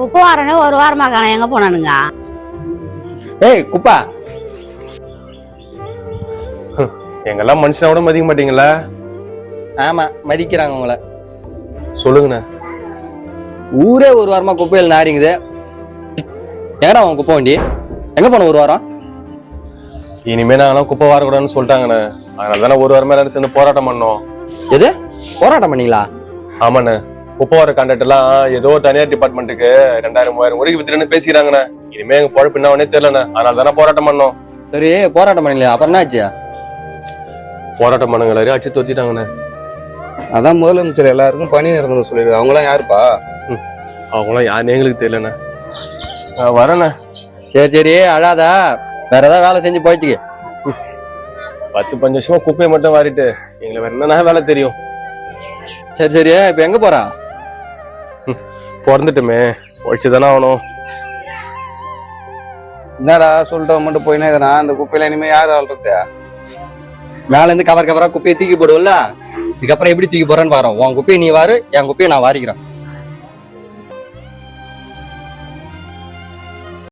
உப்பு வாரனே ஒரு வாரமா காணோம், எங்க போனானுங்க? ஏய் குப்பா, எங்கெல்லாம் மனுஷனை விட மதிக்க மாட்டீங்களா? ஆமா மதிக்கிறாங்க உங்களை. சொல்லுங்கண்ணே. ஊரே ஒரு வாரமா குப்பையில் நாரிங்குது. எங்கடா உன் குப்பை வண்டி? எங்க போன ஒரு வாரம்? இனிமே நாங்களாம் குப்பை வாரக்கூடாதுன்னு சொல்லிட்டாங்கண்ணே. அதனால தானே ஒரு வாரமா எல்லாரும் சேர்ந்து போராட்டம் பண்ணோம். எது போராட்டம் பண்ணீங்களா? ஆமாண்ணே. குப்பை வார கான்ட்ராக்ட் எல்லாம் ஏதோ தனியார் டிபார்ட்மெண்ட்டுக்கு 2000-3000 கோடிக்கு வித்துட்டு பேசிக்கிறாங்கண்ணே. இனிமே எங்க பொழப்பு என்னவனே தெரியலண்ணே. அதனால தானே போராட்டம் பண்ணோம். சரி போராட்டம் பண்ணீங்களா, அப்புறம் என்ன ஆச்சு? போராட்டம் பண்ணுங்க எல்லாரையும் அடிச்சு தொத்திட்டாங்கண்ணே. அதான் முதலமைச்சர் எல்லாருக்கும் பணி நிரந்தரம் சொல்லிடுது. அவங்களாம் யாருப்பா? அவங்களாம் யாருன்னு எங்களுக்கு தெரியலண்ணே. வரேண்ணே. சரி சரி அழாத, வேற ஏதாவது வேலை செஞ்சு போயிடுச்சுக்கு. 10-15 வருஷமா குப்பையை மட்டும் வாரிட்டு எங்களை வேற என்ன வேலை தெரியும்? சரி சரி இப்ப எங்க போறா? பிறந்துட்டுமே ஒழிச்சுதானே ஆகணும். என்னடா சொல்லிட்டு மட்டும் போயினே இருக்கிறான். அந்த குப்பையில இனிமே யாரு ஆள்றது? மேல இருந்து கவர் கவரா குப்பையை தூக்கி போடுவல, இதுக்கப்புறம் எப்படி தூக்கி போறேன்னு பாரு. உன் குப்பையை நீ வாரு, என் குப்பையை நான் வாரிக்கிறேன்.